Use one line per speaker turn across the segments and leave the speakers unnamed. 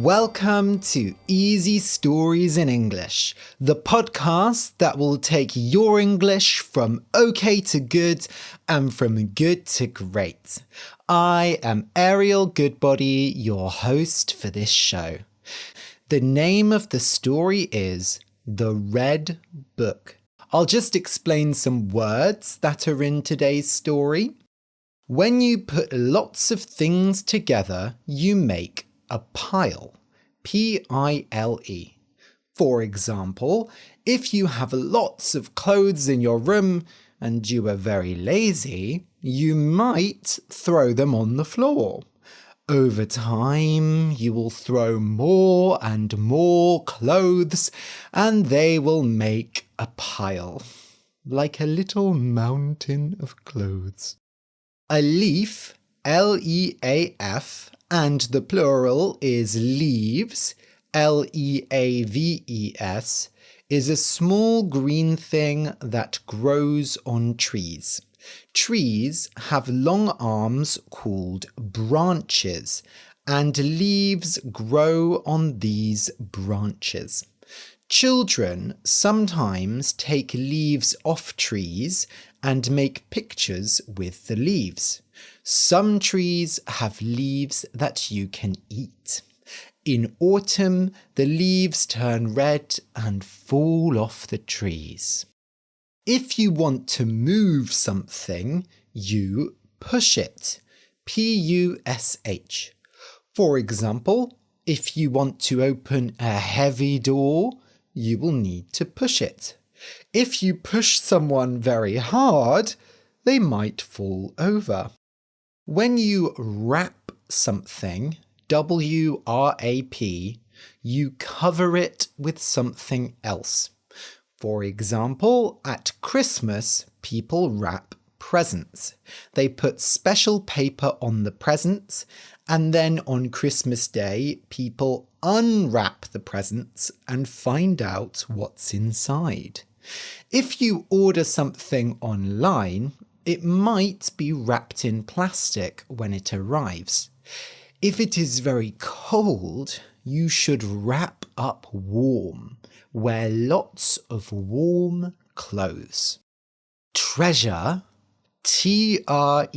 Welcome to Easy Stories in English, the podcast that will take your English from okay to good and from good to great. I am Ariel Goodbody, your host for this show. The name of the story is The Red Book. I'll just explain some words that are in today's story. When you put lots of things together, you make a pile. P-I-L-E. For example, if you have lots of clothes in your room and you are very lazy, you might throw them on the floor. Over time, you will throw more and more clothes and they will make a pile, like a little mountain of clothes. A leaf, L-E-A-F, and the plural is leaves, L-E-A-V-E-S, is a small green thing that grows on trees. Trees have long arms called branches, and leaves grow on these branches. Children sometimes take leaves off trees and make pictures with the leaves. Some trees have leaves that you can eat. In autumn, the leaves turn red and fall off the trees. If you want to move something, you push it. P-U-S-H. For example, if you want to open a heavy door, you will need to push it. If you push someone very hard, they might fall over. When you wrap something, W-R-A-P, you cover it with something else. For example, at Christmas, people wrap presents. They put special paper on the presents, and then on Christmas Day, people unwrap the presents and find out what's inside. If you order something online, it might be wrapped in plastic when it arrives. If it is very cold, you should wrap up warm. Wear lots of warm clothes. Treasure, T-R-E-A-S-U-R-E,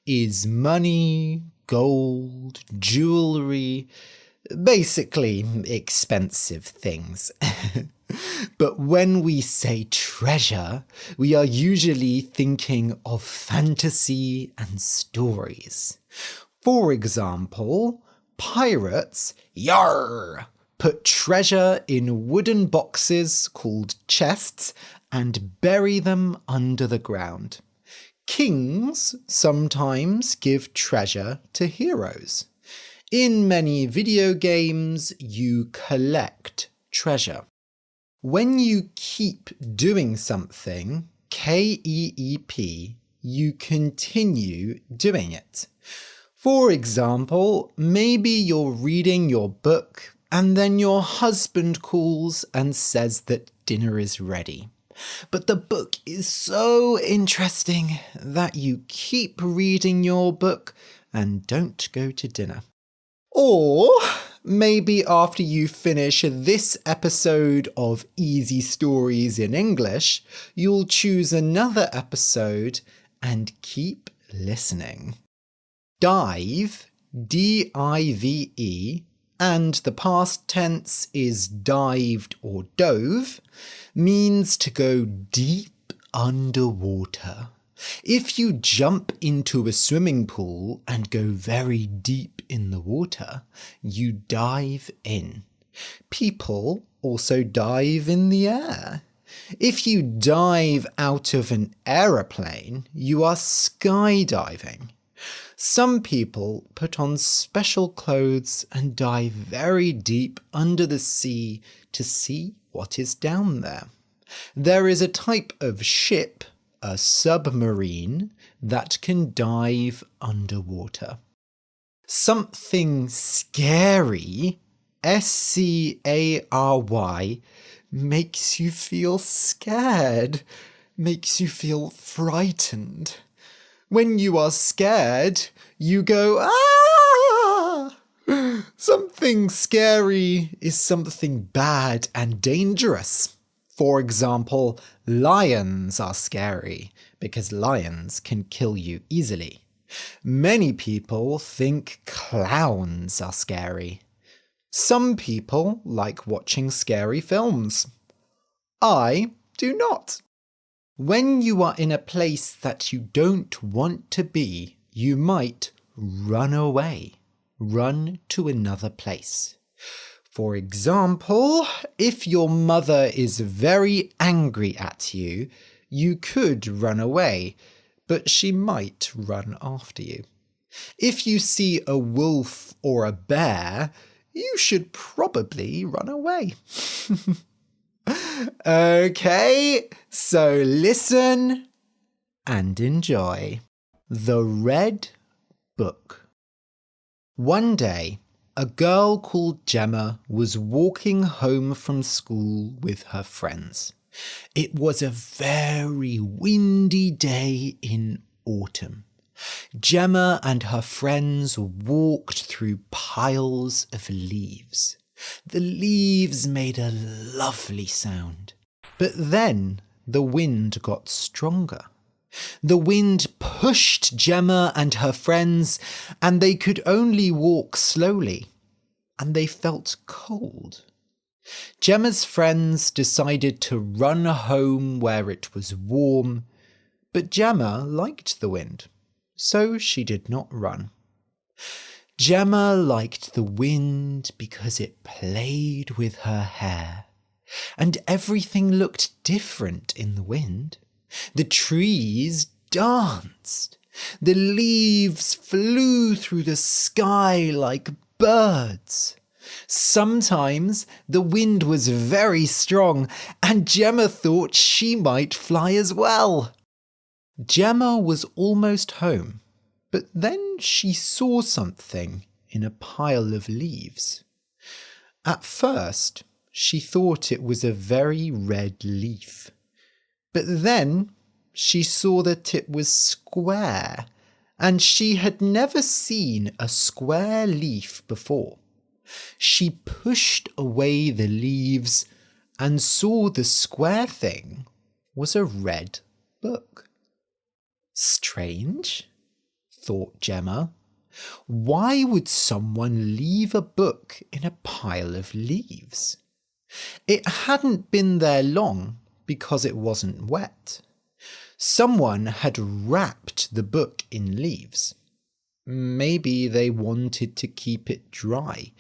is money, gold, jewelry, basically expensive things. But when we say treasure, we are usually thinking of fantasy and stories. For example, pirates, yarr, put treasure in wooden boxes called chests and bury them under the ground. Kings sometimes give treasure to heroes. In many video games, you collect treasure. When you keep doing something, K-E-E-P, you continue doing it. For example, maybe you're reading your book and then your husband calls and says that dinner is ready. But the book is so interesting that you keep reading your book and don't go to dinner. Or maybe after you finish this episode of Easy Stories in English, you'll choose another episode and keep listening. Dive, D-I-V-E, and the past tense is dived or dove, means to go deep underwater. If you jump into a swimming pool and go very deep in the water, you dive in. People also dive in the air. If you dive out of an aeroplane, you are skydiving. Some people put on special clothes and dive very deep under the sea to see what is down there. There is a type of ship, a submarine, that can dive underwater. Something scary, S-C-A-R-Y, makes you feel scared, makes you feel frightened. When you are scared, you go, "Ah!" Something scary is something bad and dangerous. For example, lions are scary because lions can kill you easily. Many people think clowns are scary. Some people like watching scary films. I do not. When you are in a place that you don't want to be, you might run away. Run to another place. For example, if your mother is very angry at you, you could run away, but she might run after you. If you see a wolf or a bear, you should probably run away. Okay, so listen and enjoy. The Red Book. One day, a girl called Gemma was walking home from school with her friends. It was a very windy day in autumn. Gemma and her friends walked through piles of leaves. The leaves made a lovely sound. But then the wind got stronger. The wind pushed Gemma and her friends, and they could only walk slowly, and they felt cold. Gemma's friends decided to run home where it was warm, but Gemma liked the wind, so she did not run. Gemma liked the wind because it played with her hair, and everything looked different in the wind. The trees danced. The leaves flew through the sky like birds. Sometimes the wind was very strong, and Gemma thought she might fly as well. Gemma was almost home, but then she saw something in a pile of leaves. At first, she thought it was a very red leaf. But then she saw that it was square, and she had never seen a square leaf before. She pushed away the leaves and saw the square thing was a red book. Strange, thought Gemma. Why would someone leave a book in a pile of leaves? It hadn't been there long, because it wasn't wet. Someone had wrapped the book in leaves. Maybe they wanted to keep it dry,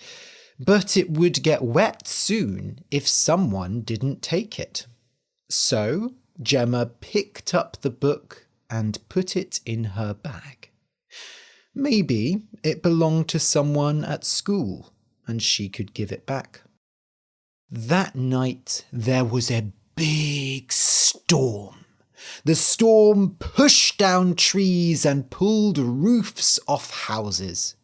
but it would get wet soon if someone didn't take it. So Gemma picked up the book and put it in her bag. Maybe it belonged to someone at school and she could give it back. That night there was a big storm. The storm pushed down trees and pulled roofs off houses.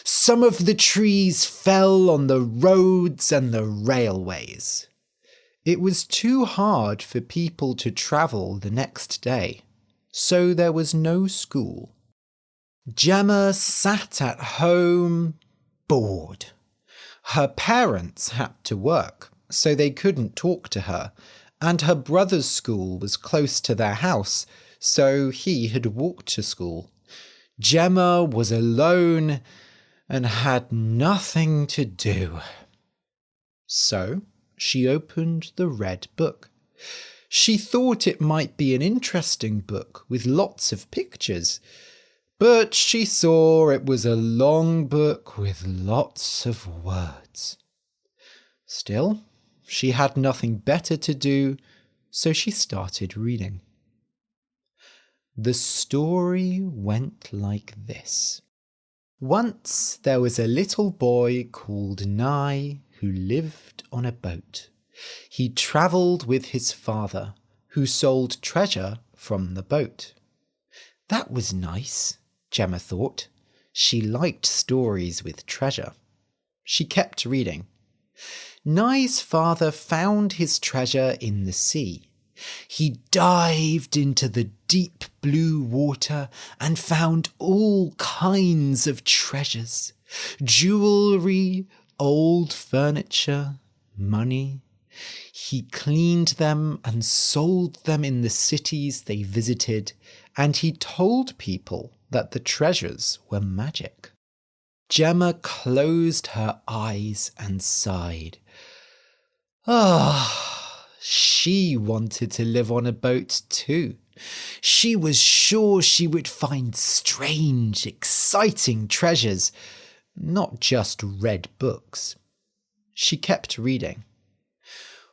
Some of the trees fell on the roads and the railways. It was too hard for people to travel the next day, so there was no school. Gemma sat at home, bored. Her parents had to work, so they couldn't talk to her, and her brother's school was close to their house, so he had walked to school. Gemma was alone and had nothing to do. So she opened the red book. She thought it might be an interesting book with lots of pictures, but she saw it was a long book with lots of words. Still, she had nothing better to do, so she started reading. The story went like this. Once there was a little boy called Nye who lived on a boat. He travelled with his father, who sold treasure from the boat. That was nice, Gemma thought. She liked stories with treasure. She kept reading. Nye's father found his treasure in the sea. He dived into the deep blue water and found all kinds of treasures. Jewelry, old furniture, money. He cleaned them and sold them in the cities they visited, and he told people that the treasures were magic. Gemma closed her eyes and sighed. She wanted to live on a boat too. She was sure she would find strange, exciting treasures, not just red books. She kept reading.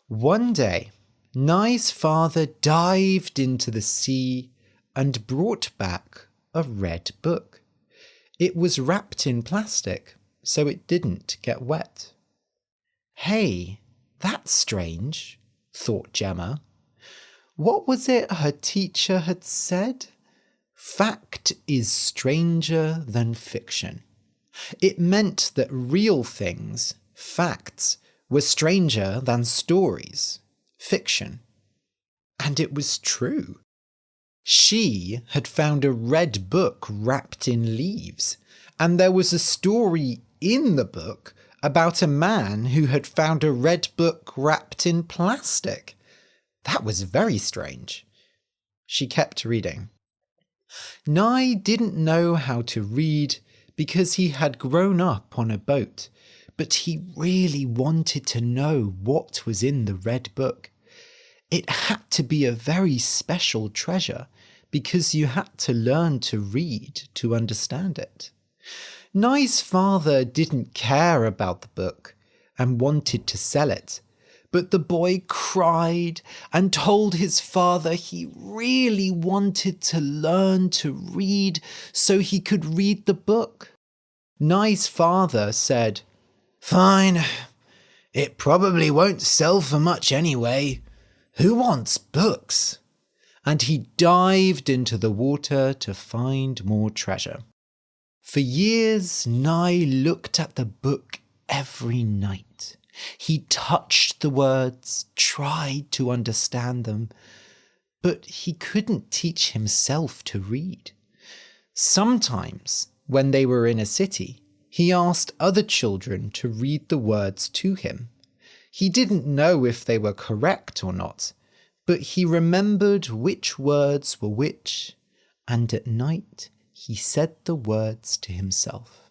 One day, Nai's father dived into the sea and brought back a red book. It was wrapped in plastic, so it didn't get wet. Hey, that's strange, thought Gemma. What was it her teacher had said? Fact is stranger than fiction. It meant that real things, facts, were stranger than stories, fiction. And it was true. She had found a red book wrapped in leaves, and there was a story in the book about a man who had found a red book wrapped in plastic. That was very strange. She kept reading. Nai didn't know how to read because he had grown up on a boat, but he really wanted to know what was in the red book. It had to be a very special treasure because you had to learn to read to understand it. Nai's father didn't care about the book and wanted to sell it, but the boy cried and told his father he really wanted to learn to read so he could read the book. Nai's father said, "Fine, it probably won't sell for much anyway. Who wants books?" And he dived into the water to find more treasure. For years, Nai looked at the book every night. He touched the words, tried to understand them, but he couldn't teach himself to read. Sometimes, when they were in a city, he asked other children to read the words to him. He didn't know if they were correct or not, but he remembered which words were which, and at night he said the words to himself.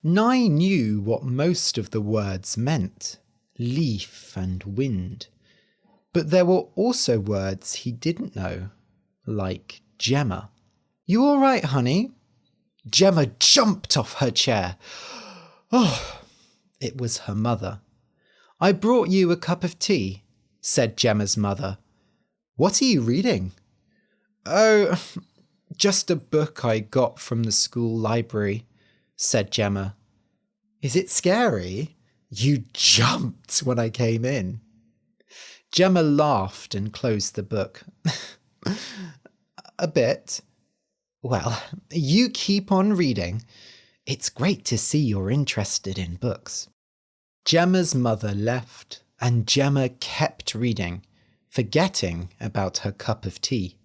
Nai knew what most of the words meant, leaf and wind, but there were also words he didn't know, like Gemma. "You all right, honey?" Gemma jumped off her chair. Oh, it was her mother. "I brought you a cup of tea," said Gemma's mother. "What are you reading?" "Oh, just a book I got from the school library," said Gemma. "Is it scary? You jumped when I came in." Gemma laughed and closed the book. "A bit." "Well, you keep on reading. It's great to see you're interested in books." Gemma's mother left, and Gemma kept reading, forgetting about her cup of tea.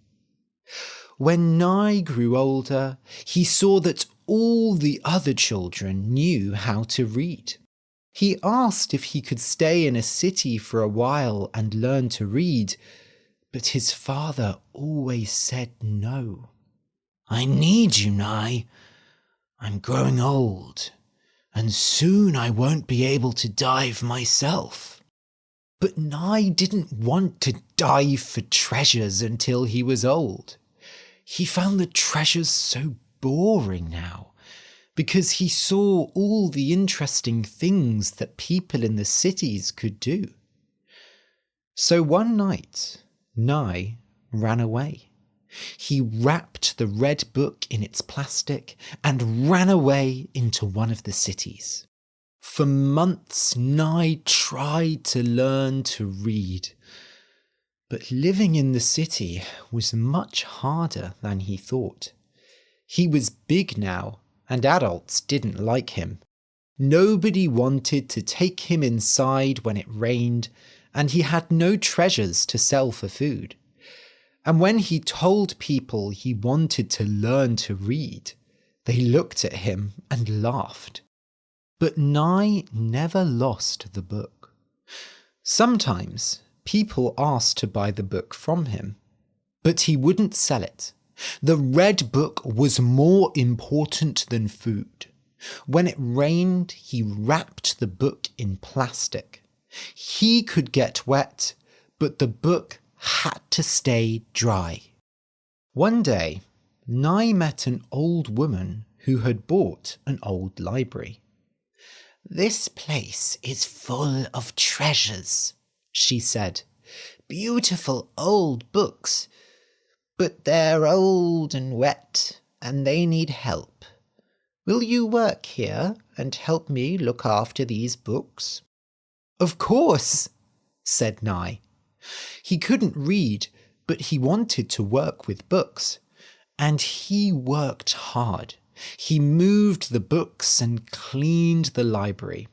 When Nai grew older, he saw that all the other children knew how to read. He asked if he could stay in a city for a while and learn to read, but his father always said no. "I need you, Nai. I'm growing old, and soon I won't be able to dive myself." But Nai didn't want to dive for treasures until he was old. He found the treasures so boring now, because he saw all the interesting things that people in the cities could do. So one night, Nai ran away. He wrapped the red book in its plastic and ran away into one of the cities. For months, Nai tried to learn to read, but living in the city was much harder than he thought. He was big now, and adults didn't like him. Nobody wanted to take him inside when it rained, and he had no treasures to sell for food. And when he told people he wanted to learn to read, They looked at him and laughed. But Nye never lost the book. Sometimes people asked to buy the book from him, but he wouldn't sell it. The red book was more important than food. When it rained, he wrapped the book in plastic. He could get wet, but the book had to stay dry. One day, Nye met an old woman who had bought an old library. "This place is full of treasures," she said. "Beautiful old books, but they're old and wet and they need help. Will you work here and help me look after these books?" "Of course," said Nye. He couldn't read, but he wanted to work with books. And he worked hard. He moved the books and cleaned the library.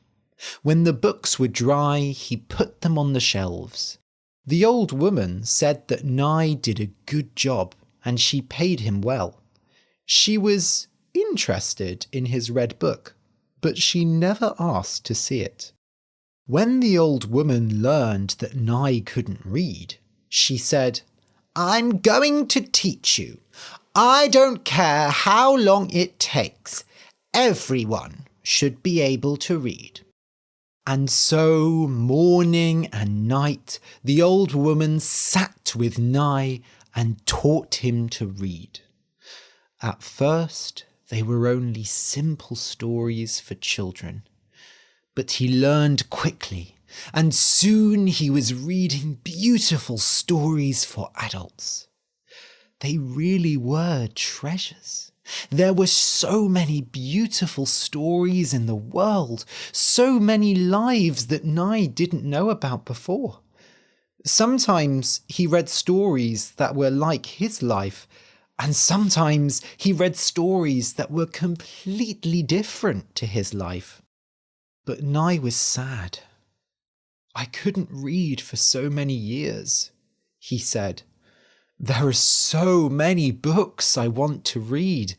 When the books were dry, he put them on the shelves. The old woman said that Nye did a good job and she paid him well. She was interested in his red book, but she never asked to see it. When the old woman learned that Nye couldn't read, she said, "I'm going to teach you. I don't care how long it takes. Everyone should be able to read." And so, morning and night, the old woman sat with Nye and taught him to read. At first, they were only simple stories for children. But he learned quickly, and soon he was reading beautiful stories for adults. They really were treasures. There were so many beautiful stories in the world, so many lives that Nye didn't know about before. Sometimes he read stories that were like his life, and sometimes he read stories that were completely different to his life. But Nye was sad. "I couldn't read for so many years," he said. "There are so many books I want to read,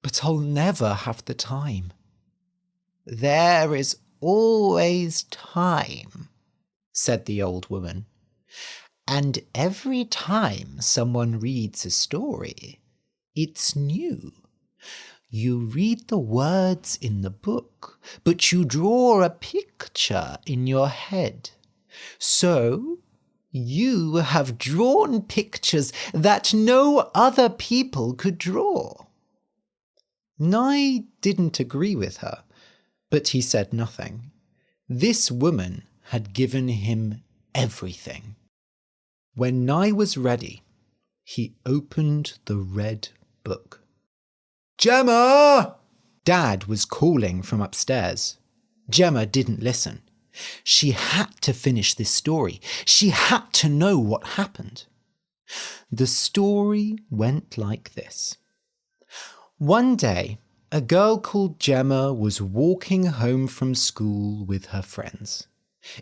but I'll never have the time." "There is always time," said the old woman. "And every time someone reads a story, it's new. You read the words in the book, but you draw a picture in your head. So you have drawn pictures that no other people could draw." Nye didn't agree with her, but he said nothing. This woman had given him everything. When Nye was ready, he opened the red book. "Gemma!" Dad was calling from upstairs. Gemma didn't listen. She had to finish this story. She had to know what happened. The story went like this. One day, a girl called Gemma was walking home from school with her friends.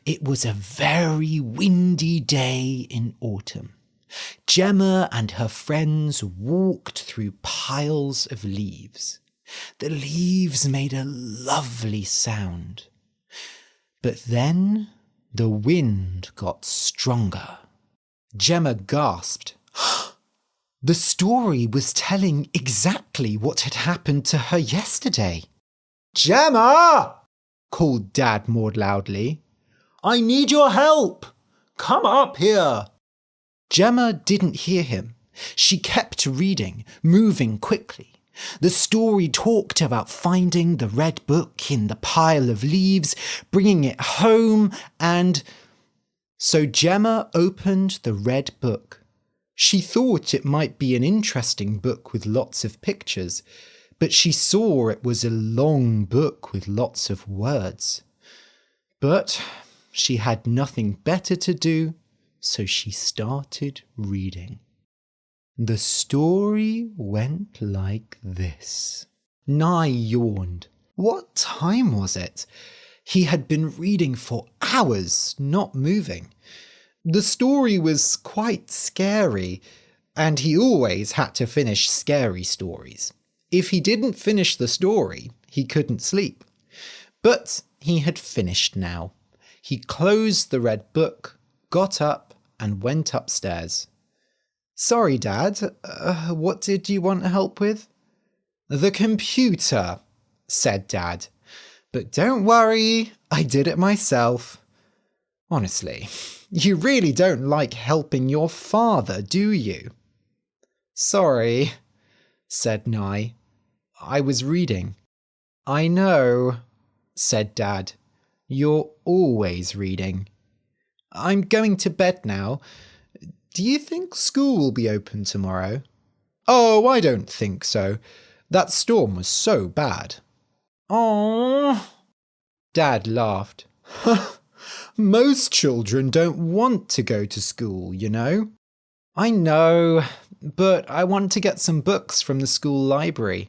It was a very windy day in autumn. Gemma and her friends walked through piles of leaves. The leaves made a lovely sound. But then the wind got stronger. Gemma gasped. The story was telling exactly what had happened to her yesterday. "Gemma!" called Dad more loudly. "I need your help! Come up here!" Gemma didn't hear him. She kept reading, moving quickly. The story talked about finding the red book in the pile of leaves, bringing it home, and... So Gemma opened the red book. She thought it might be an interesting book with lots of pictures, but she saw it was a long book with lots of words. But she had nothing better to do, so she started reading. The story went like this. Nye yawned. What time was it? He had been reading for hours, not moving. The story was quite scary, and he always had to finish scary stories. If he didn't finish the story, he couldn't sleep. But he had finished now. He closed the red book, got up, and went upstairs. Sorry, Dad. What did you want help with? The computer, said Dad. But don't worry, I did it myself. Honestly, you really don't like helping your father, do you? Sorry, said Nye. I was reading. I know, said Dad. You're always reading. I'm going to bed now. Do you think school will be open tomorrow? Oh, I don't think so. That storm was so bad. Oh, Dad laughed. Most children don't want to go to school, you know. I know, but I want to get some books from the school library.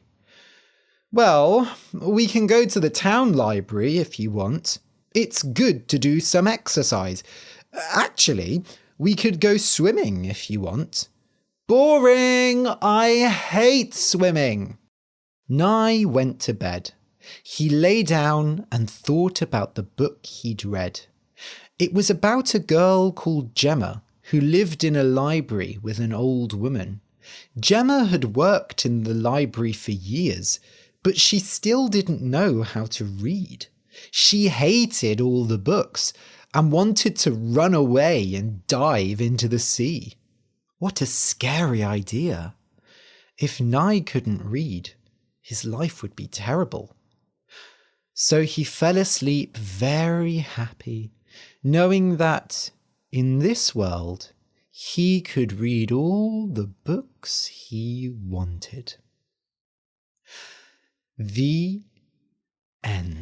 Well, we can go to the town library if you want. It's good to do some exercise. Actually, we could go swimming if you want. Boring! I hate swimming! Nye went to bed. He lay down and thought about the book he'd read. It was about a girl called Gemma who lived in a library with an old woman. Gemma had worked in the library for years, but she still didn't know how to read. She hated all the books and wanted to run away and dive into the sea. What a scary idea. If Nye couldn't read, his life would be terrible. So he fell asleep very happy, knowing that in this world he could read all the books he wanted. The end.